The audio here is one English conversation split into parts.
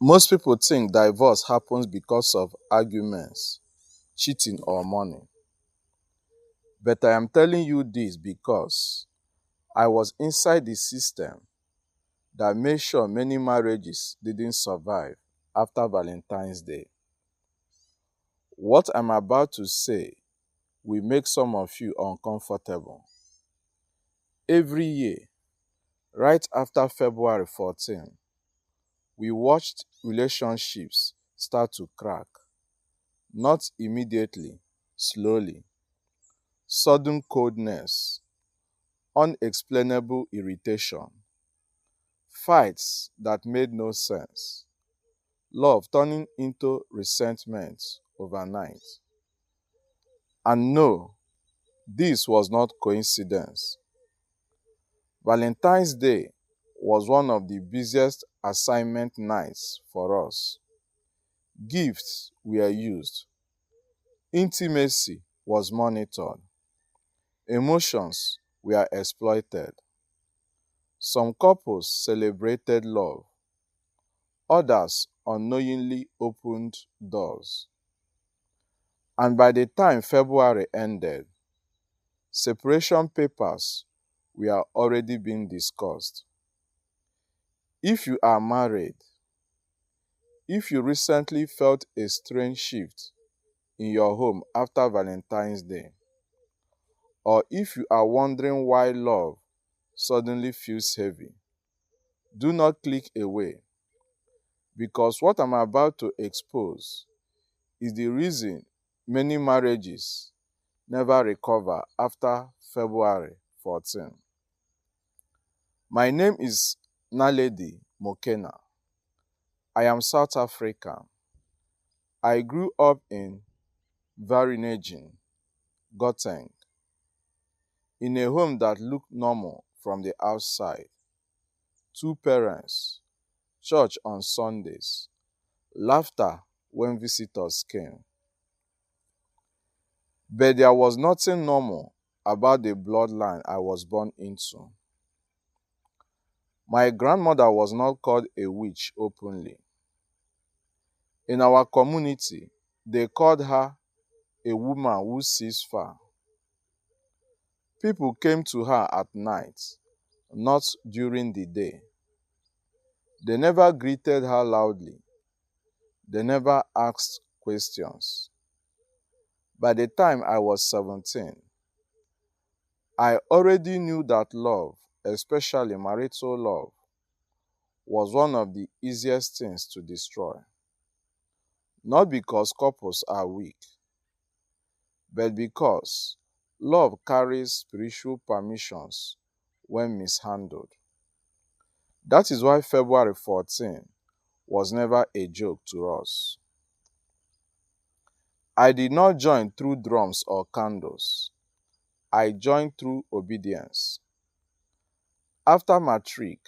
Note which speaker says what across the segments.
Speaker 1: Most people think divorce happens because of arguments, cheating, or money. But I am telling you this because I was inside the system that made sure many marriages didn't survive after Valentine's Day. What I'm about to say will make some of you uncomfortable. Every year, right after February 14, we watched relationships start to crack. Not immediately, slowly. Sudden coldness, unexplainable irritation, fights that made no sense, love turning into resentment overnight. And no, this was not coincidence. Valentine's Day was one of the busiest assignment nights for us. Gifts were used, intimacy was monitored, emotions were exploited. Some couples celebrated love, others unknowingly opened doors. And by the time February ended, separation papers were already being discussed. If you are married, if you recently felt a strange shift in your home after Valentine's Day, or if you are wondering why love suddenly feels heavy, do not click away because what I'm about to expose is the reason many marriages never recover after February 14. My name is Naledi Mokena. I am South African. I grew up in Vereeniging, Gauteng, in a home that looked normal from the outside. Two parents, church on Sundays, laughter when visitors came. But there was nothing normal about the bloodline I was born into. My grandmother was not called a witch openly. In our community, they called her a woman who sees far. People came to her at night, not during the day. They never greeted her loudly. They never asked questions. By the time I was 17, I already knew that love, especially marital love, was one of the easiest things to destroy. Not because couples are weak, but because love carries spiritual permissions when mishandled. That is why February 14 was never a joke to us. I did not join through drums or candles. I joined through obedience. After matric,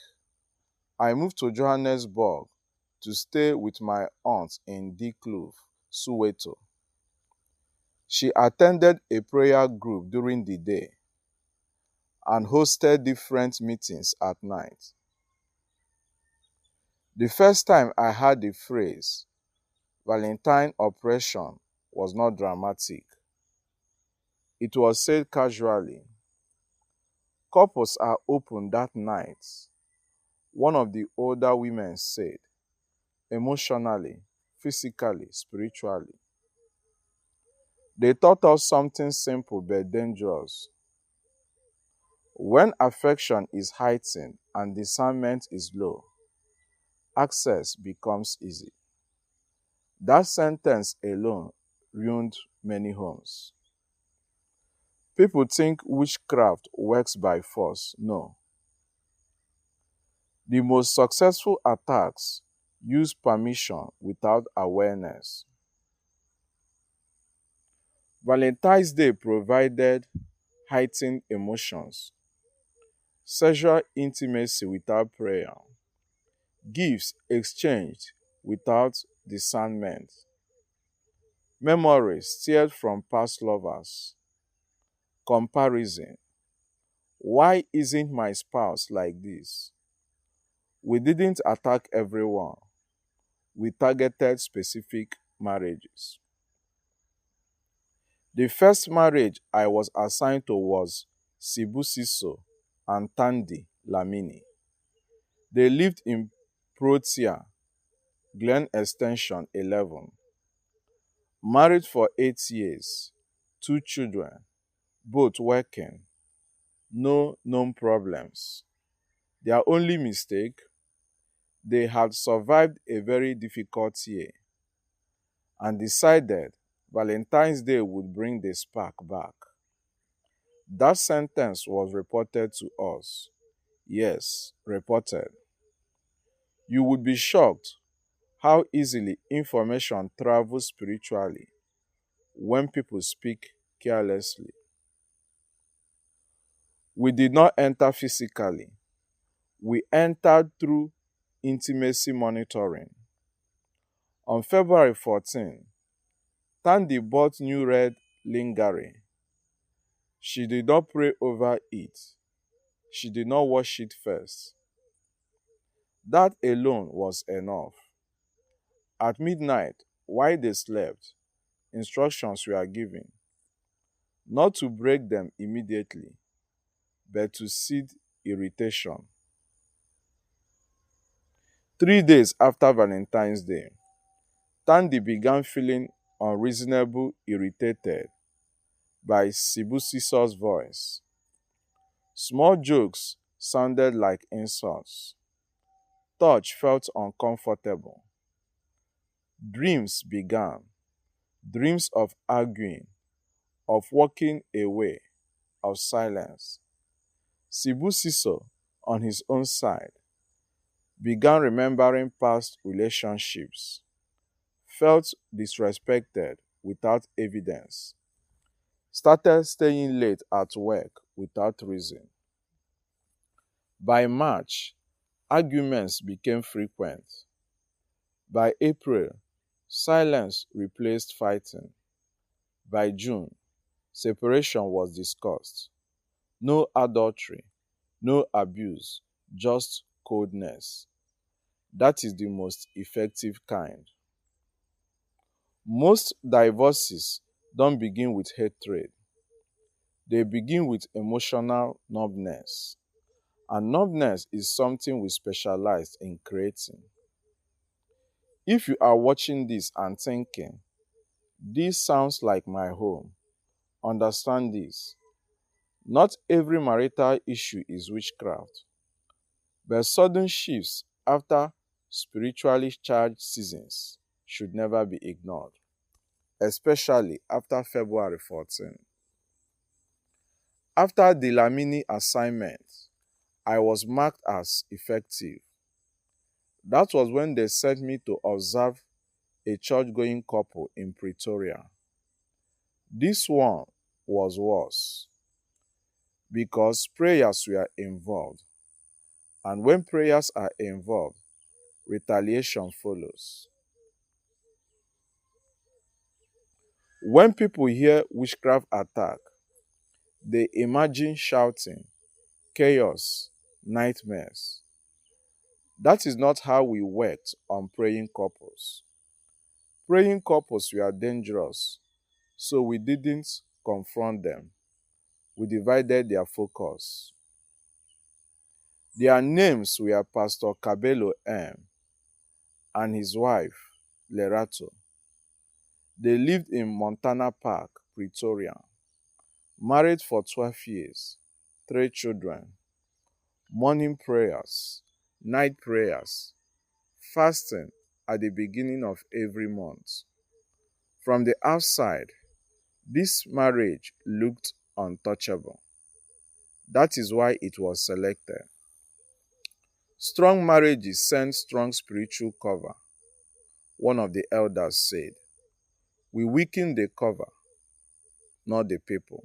Speaker 1: I moved to Johannesburg to stay with my aunt in Dikloof, Soweto. She attended a prayer group during the day and hosted different meetings at night. The first time I heard the phrase Valentine oppression was not dramatic. It was said casually. Couples are open that night, one of the older women said, emotionally, physically, spiritually. They taught us something simple but dangerous. When affection is heightened and discernment is low, access becomes easy. That sentence alone ruined many homes. People think witchcraft works by force. No. The most successful attacks use permission without awareness. Valentine's Day provided heightened emotions, sexual intimacy without prayer, gifts exchanged without discernment, memories steered from past lovers, comparison. Why isn't my spouse like this? We didn't attack everyone. We targeted specific marriages. The first marriage I was assigned to was Sibusiso and Tandy Lamini. They lived in Pretoria, Glen Extension 11. Married for 8 years, 2 children, both working, no known problems. Their only mistake, they had survived a very difficult year and decided Valentine's Day would bring the spark back. That sentence was reported to us. Yes, reported. You would be shocked how easily information travels spiritually when people speak carelessly. We did not enter physically, we entered through intimacy monitoring. On February 14, Tandy bought new red lingerie. She did not pray over it. She did not wash it first. That alone was enough. At midnight, while they slept, instructions were given not to break them immediately, but to seed irritation. 3 days after Valentine's Day, Tandy began feeling unreasonable irritated by Sibusiso's voice. Small jokes sounded like insults. Touch felt uncomfortable. Dreams began. Dreams of arguing, of walking away, of silence. Sibusiso, on his own side, began remembering past relationships, felt disrespected without evidence, started staying late at work without reason. By March, arguments became frequent. By April, silence replaced fighting. By June, separation was discussed. No adultery, no abuse, just coldness. That is the most effective kind. Most divorces don't begin with hatred, they begin with emotional numbness. And numbness is something we specialize in creating. If you are watching this and thinking, this sounds like my home, understand this. Not every marital issue is witchcraft, but sudden shifts after spiritually charged seasons should never be ignored, especially after February 14. After the Lamini assignment, I was marked as effective. That was when they sent me to observe a church-going couple in Pretoria. This one was worse because prayers were involved, and when prayers are involved, retaliation follows. When people hear witchcraft attack, they imagine shouting, chaos, nightmares. That is not how we worked on praying couples. Praying couples were dangerous, so we didn't confront them. We divided their focus. Their names were Pastor Cabello M. and his wife, Lerato. They lived in Montana Park, Pretoria. Married for 12 years, 3 children. Morning prayers, night prayers, fasting at the beginning of every month. From the outside, this marriage looked untouchable. That is why it was selected. Strong marriages send strong spiritual cover, one of the elders said. We weaken the cover, not the people.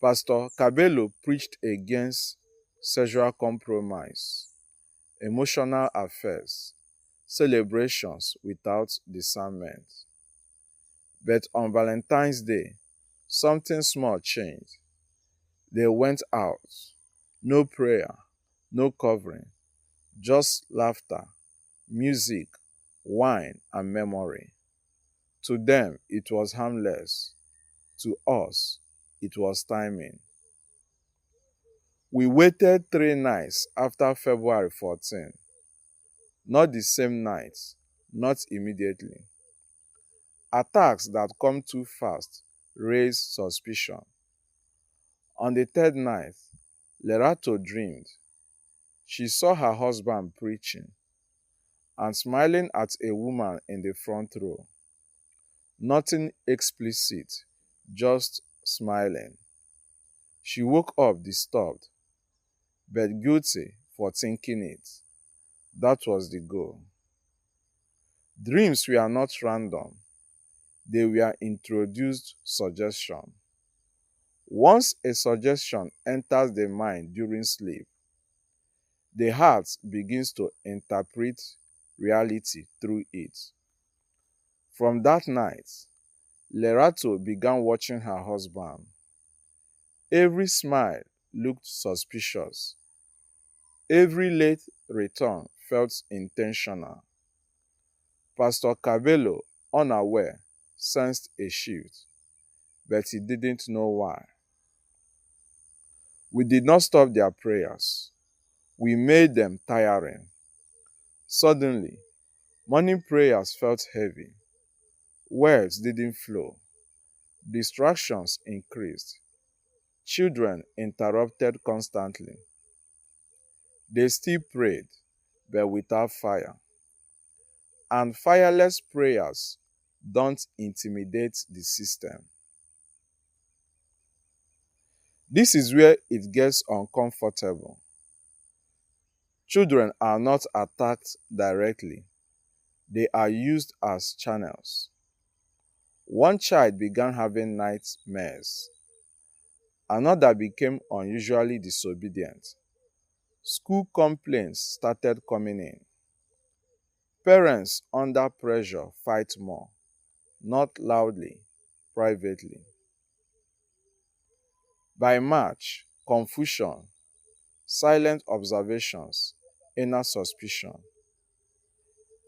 Speaker 1: Pastor Cabello preached against sexual compromise, emotional affairs, celebrations without discernment. But on Valentine's Day, something small changed. They went out. No prayer, no covering, just laughter, music, wine, and memory. To them, it was harmless. To us, it was timing. We waited 3 nights after February 14. Not the same night, not immediately. Attacks that come too fast raise suspicion. On the third night, Lerato dreamed. She saw her husband preaching and smiling at a woman in the front row. Nothing explicit, just smiling. She woke up disturbed, but guilty for thinking it. That was the goal. Dreams were not random, they were introduced suggestion. Once a suggestion enters the mind during sleep, the heart begins to interpret reality through it. From that night, Lerato began watching her husband. Every smile looked suspicious. Every late return felt intentional. Pastor Cabello, unaware, sensed a shift, but he didn't know why. We did not stop their prayers. We made them tiring. Suddenly, morning prayers felt heavy. Words didn't flow. Distractions increased. Children interrupted constantly. They still prayed, but without fire. And fireless prayers don't intimidate the system. This is where it gets uncomfortable. Children are not attacked directly, they are used as channels. One child began having nightmares. Another became unusually disobedient. School complaints started coming in. Parents under pressure fight more, not loudly, privately. By March, confusion, silent observations, inner suspicion.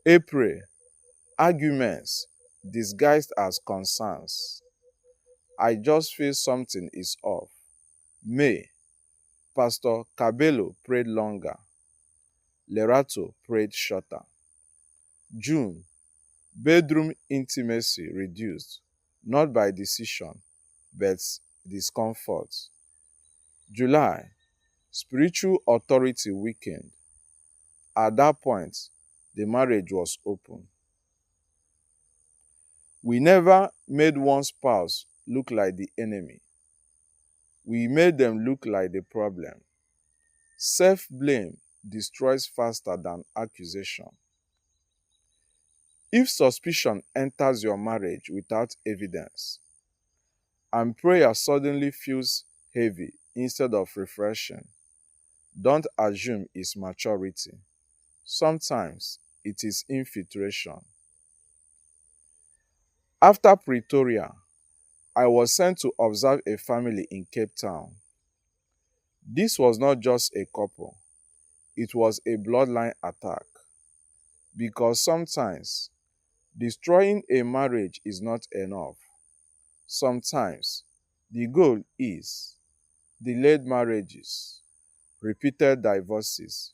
Speaker 1: April, arguments disguised as concerns. I just feel something is off. May, Pastor Cabello prayed longer. Lerato prayed shorter. June, bedroom intimacy reduced, not by decision, but discomfort. July, spiritual authority weakened. At that point, the marriage was open. We never made one spouse look like the enemy. We made them look like the problem. Self-blame destroys faster than accusation. If suspicion enters your marriage without evidence, and prayer suddenly feels heavy instead of refreshing, don't assume it's maturity. Sometimes it is infiltration. After Pretoria, I was sent to observe a family in Cape Town. This was not just a couple, it was a bloodline attack. Because sometimes destroying a marriage is not enough. Sometimes the goal is delayed marriages, repeated divorces,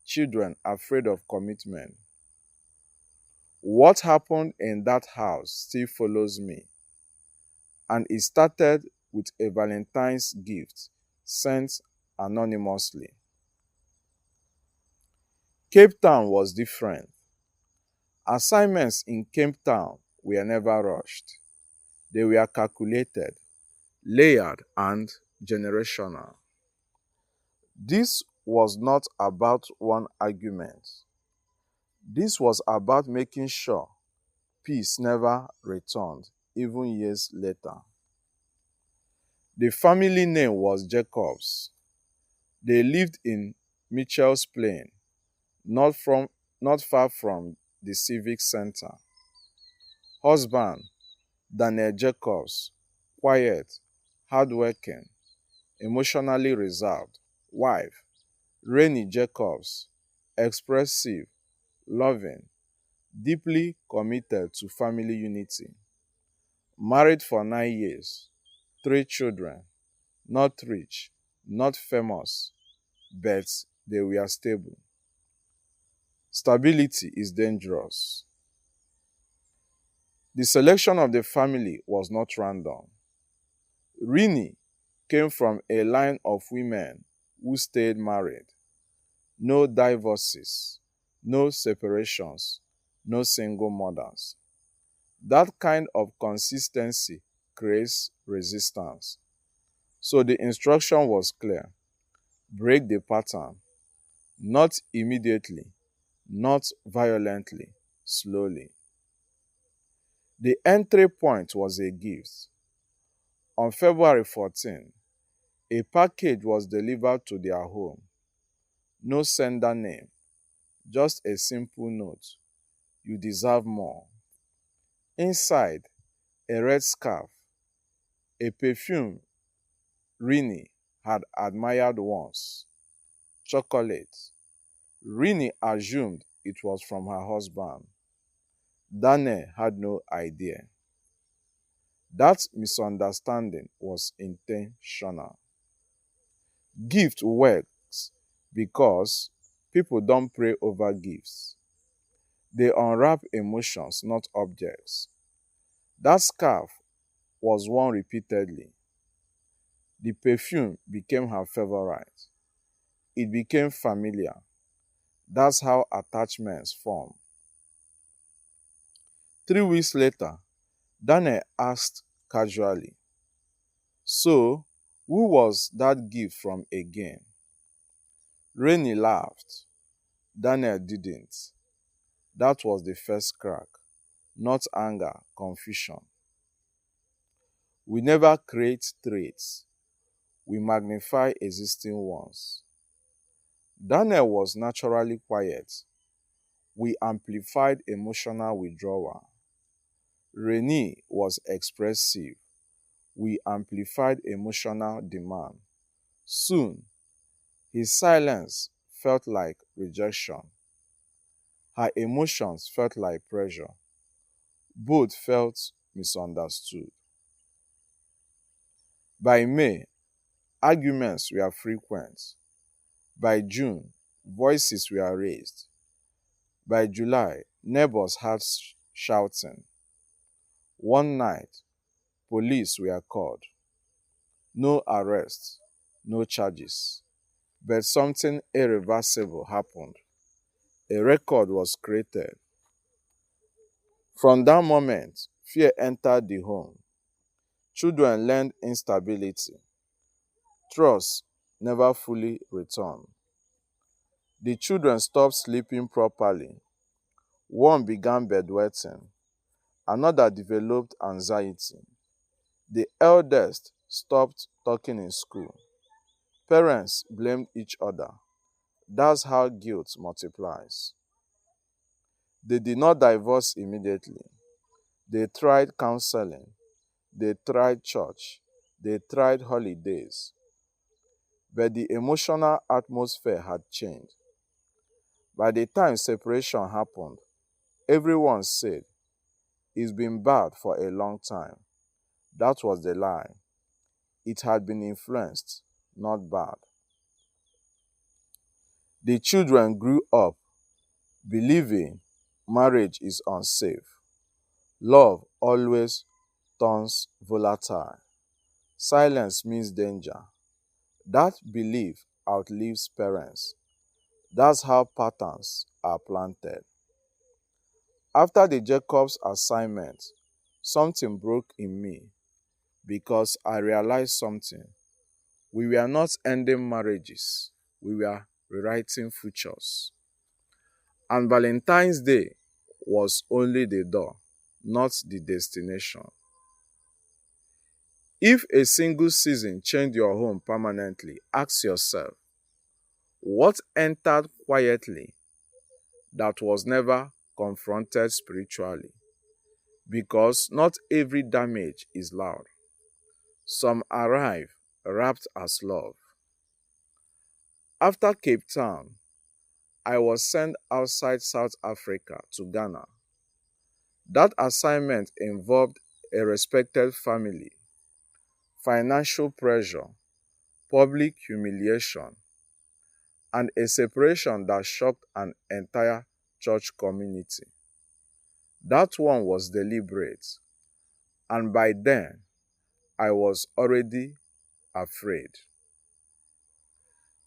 Speaker 1: children afraid of commitment. What happened in that house still follows me, and it started with a Valentine's gift sent anonymously. Cape Town was different. Assignments in Cape Town were never rushed. They were calculated, layered, and generational. This was not about one argument. This was about making sure peace never returned, even years later. The family name was Jacobs. They lived in Mitchell's Plain, not, not far from the Civic Center. Husband, Daniel Jacobs, quiet, hardworking, emotionally reserved. Wife, Rennie Jacobs, expressive, loving, deeply committed to family unity, married for 9 years, three children, not rich, not famous, but they were stable. Stability is dangerous. The selection of the family was not random. Rini came from a line of women who stayed married. No divorces, no separations, no single mothers. That kind of consistency creates resistance. So the instruction was clear: break the pattern, not immediately, not violently, slowly. The entry point was a gift. On February 14, a package was delivered to their home. No sender name, just a simple note: you deserve more. Inside, a red scarf, a perfume Rini had admired once, chocolate. Rini assumed it was from her husband. Dane had no idea. That misunderstanding was intentional. Gift works because people don't pray over gifts. They unwrap emotions, not objects. That scarf was worn repeatedly. The perfume became her favorite. It became familiar. That's how attachments form. 3 weeks later, Daniel asked casually, "So, who was that gift from again?" Rainy laughed. Daniel didn't. That was the first crack. Not anger, confusion. We never create traits. We magnify existing ones. Daniel was naturally quiet. We amplified emotional withdrawal. Renee was expressive. We amplified emotional demand. Soon, his silence felt like rejection. Her emotions felt like pressure. Both felt misunderstood. By May, arguments were frequent. By June, voices were raised. By July, neighbors heard shouting. One night, police were called. No arrests, no charges. But something irreversible happened. A record was created. From that moment, fear entered the home. Children learned instability. Trust never fully returned. The children stopped sleeping properly. One began bedwetting. Another developed anxiety. The eldest stopped talking in school. Parents blamed each other. That's how guilt multiplies. They did not divorce immediately. They tried counseling. They tried church. They tried holidays. But the emotional atmosphere had changed. By the time separation happened, everyone said, "It's been bad for a long time." That was the lie. It had been influenced, not bad. The children grew up believing marriage is unsafe. Love always turns volatile. Silence means danger. That belief outlives parents. That's how patterns are planted. After the Jacob's assignment, something broke in me because I realized something. We were not ending marriages, we were rewriting futures. And Valentine's Day was only the door, not the destination. If a single season changed your home permanently, ask yourself, what entered quietly that was never confronted spiritually? Because not every damage is loud. Some arrive wrapped as love. After Cape Town, I was sent outside South Africa to Ghana. That assignment involved a respected family, financial pressure, public humiliation, and a separation that shocked an entire church community. That one was deliberate, and by then I was already afraid.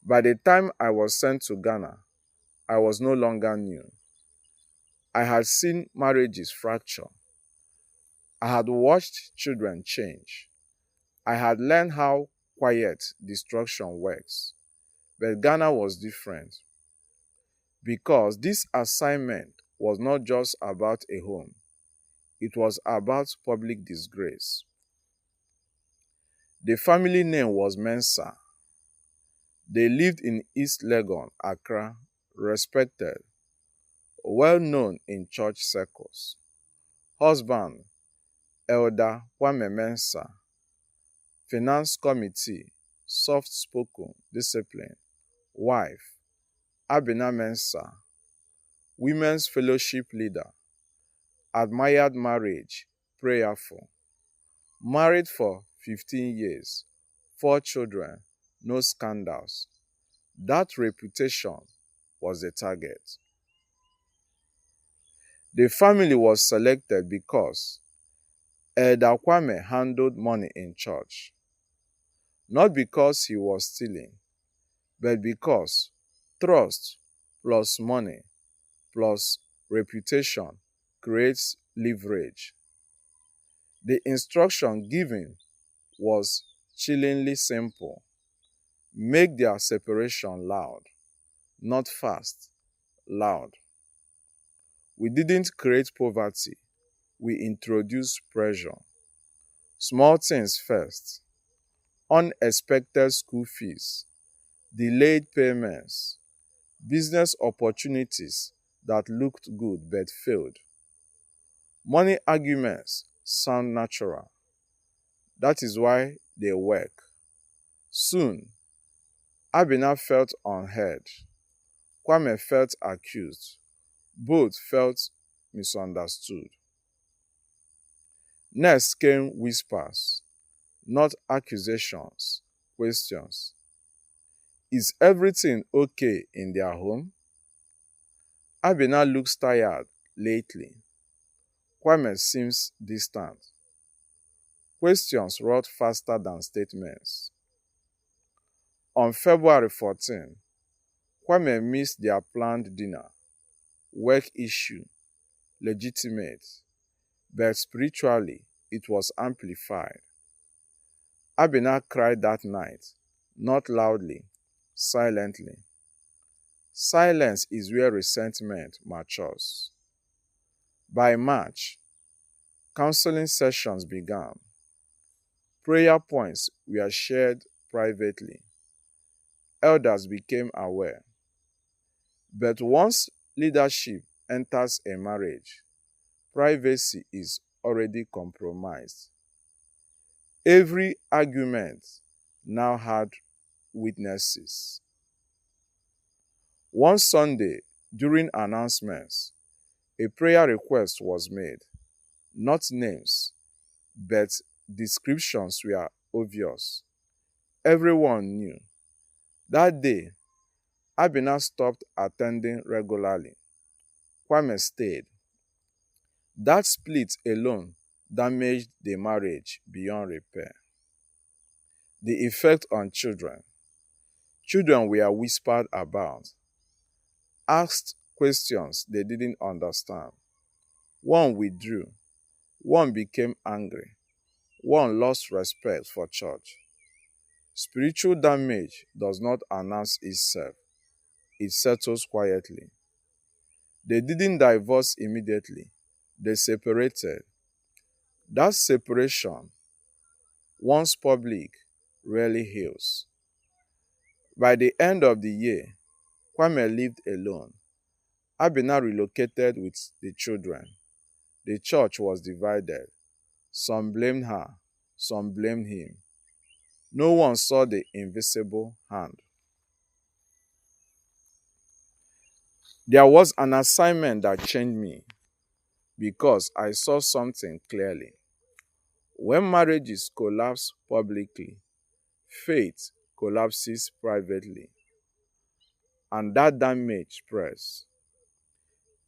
Speaker 1: By the time I was sent to Ghana, I was no longer new. I had seen marriages fracture. I had watched children change. I had learned how quiet destruction works. But Ghana was different because this assignment was not just about a home, it was about public disgrace. The family name was Mensah. They lived in East Legon, Accra, respected, well known in church circles. Husband, Elder Kwame Mensah. Finance committee, soft spoken, disciplined. Wife, Abina Mensah. Women's fellowship leader. Admired marriage, prayerful. Married for 15 years, 4 children, no scandals. That reputation was the target. The family was selected because Elder Kwame handled money in church. Not because he was stealing, but because trust plus money plus reputation creates leverage. The instruction given was chillingly simple. Make their separation loud, not fast, loud. We didn't create poverty, we introduced pressure. Small things first. Unexpected school fees, delayed payments, business opportunities that looked good but failed. Money arguments sound natural. That is why they work. Soon, Abina felt unheard. Kwame felt accused. Both felt misunderstood. Next came whispers, not accusations, questions. Is everything okay in their home? Abina looks tired lately. Kwame seems distant. Questions wrote faster than statements. On February 14, Kwame missed their planned dinner. Work issue, legitimate, but spiritually it was amplified. Abina cried that night, not loudly, silently. Silence is where resentment matures. By March, counseling sessions began. Prayer points were shared privately. Elders became aware. But once leadership enters a marriage, privacy is already compromised. Every argument now had witnesses. One Sunday, during announcements, a prayer request was made. Not names, but descriptions were obvious. Everyone knew. That day, Abina stopped attending regularly. Kwame stayed. That split alone damaged the marriage beyond repair. The effect on children. Children were whispered about, asked questions they didn't understand. One withdrew. One became angry. One lost respect for church. Spiritual damage does not announce itself. It settles quietly. They didn't divorce immediately. They separated. That separation, once public, rarely heals. By the end of the year, Kwame lived alone. Abina relocated with the children. The church was divided. Some blamed her, some blamed him. No one saw the invisible hand. There was an assignment that changed me because I saw something clearly. When marriages collapse publicly, faith collapses privately, and that damage spreads.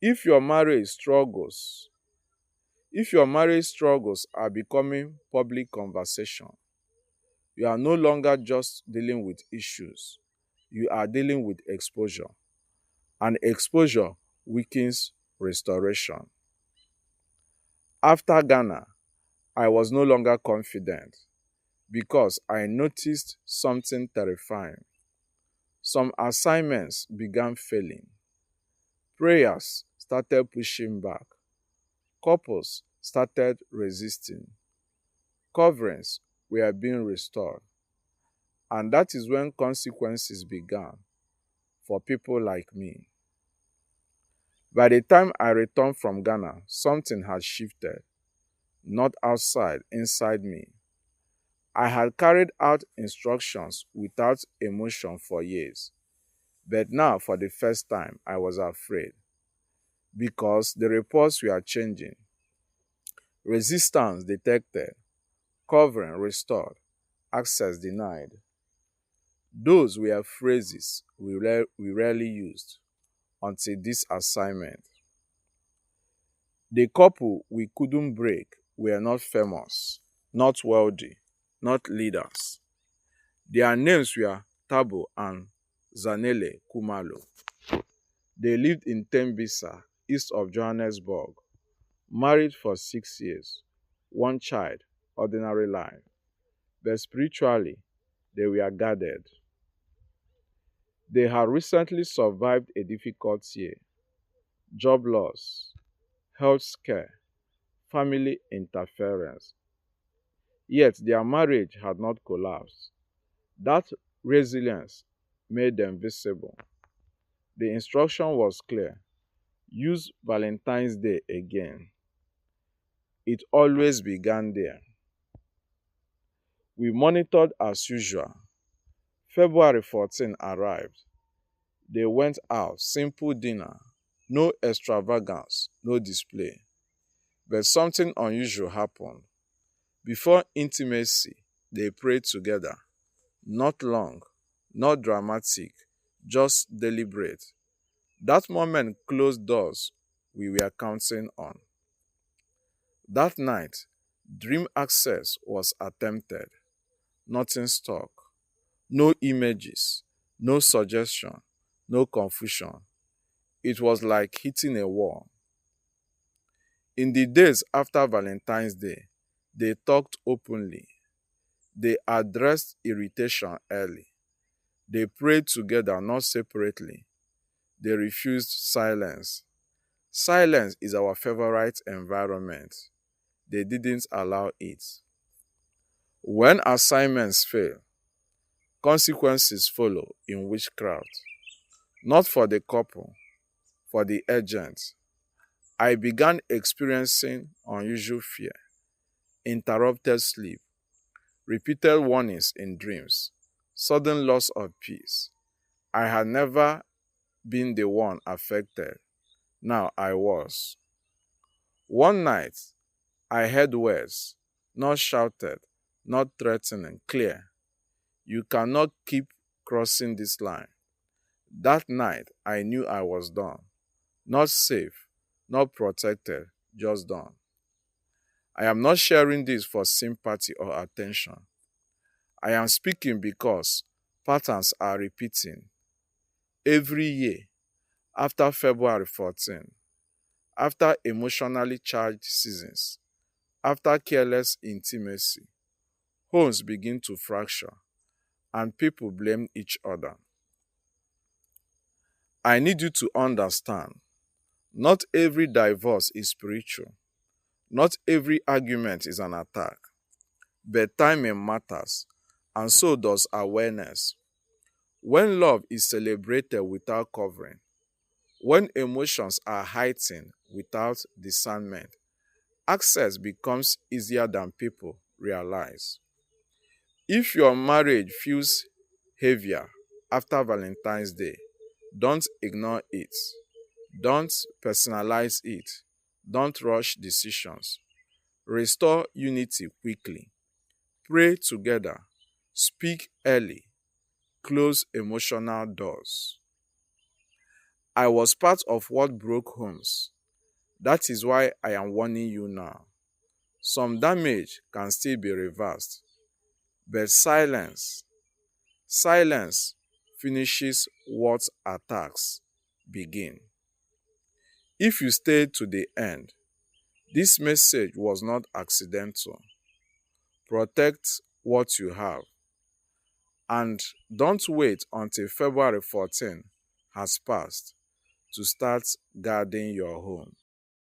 Speaker 1: If your marriage struggles, if your marriage struggles are becoming public conversation, you are no longer just dealing with issues, you are dealing with exposure, and exposure weakens restoration. After Ghana, I was no longer confident because I noticed something terrifying. Some assignments began failing. Prayers started pushing back. Couples started resisting. Coverings were being restored. And that is when consequences began for people like me. By the time I returned from Ghana, something had shifted, not outside, inside me. I had carried out instructions without emotion for years, but now, for the first time, I was afraid because the reports were changing. Resistance detected, covering restored, access denied. Those were phrases we rarely used until this assignment. The couple we couldn't break were not famous, not wealthy, not leaders. Their names were Tabo and Zanele Kumalo. They lived in Tembisa, east of Johannesburg, married for 6 years, one child, ordinary life. But spiritually, they were guarded. They had recently survived a difficult year, job loss, health scare, family interference. Yet their marriage had not collapsed. That resilience made them visible. The instruction was clear: use Valentine's Day again. It always began there. We monitored as usual. February 14 arrived. They went out, simple dinner, no extravagance, no display. But something unusual happened. Before intimacy, they prayed together. Not long, not dramatic, just deliberate. That moment closed doors we were counting on. That night, dream access was attempted. Nothing stuck. No images, no suggestion, no confusion. It was like hitting a wall. In the days after Valentine's Day, they talked openly. They addressed irritation early. They prayed together, not separately. They refused silence. Silence is our favorite environment. They didn't allow it. When assignments fail, consequences follow in witchcraft. Not for the couple, for the agent. I began experiencing unusual fear, interrupted sleep, repeated warnings in dreams, sudden loss of peace. I had never been the one affected. Now I was. One night, I heard words, not shouted, not threatening, clear. You cannot keep crossing this line. That night, I knew I was done. Not safe, not protected, just done. I am not sharing this for sympathy or attention. I am speaking because patterns are repeating. Every year, after February 14, after emotionally charged seasons, after careless intimacy, homes begin to fracture and people blame each other. I need you to understand, not every divorce is spiritual. Not every argument is an attack. But timing matters, and so does awareness. When love is celebrated without covering, when emotions are heightened without discernment, access becomes easier than people realize. If your marriage feels heavier after Valentine's Day, don't ignore it. Don't personalize it. Don't rush decisions. Restore unity quickly. Pray together. Speak early. Close emotional doors. I was part of what broke homes. That is why I am warning you now. Some damage can still be reversed, but silence finishes what attacks begin. If you stayed to the end, this message was not accidental. Protect what you have and don't wait until February 14 has passed to start guarding your home.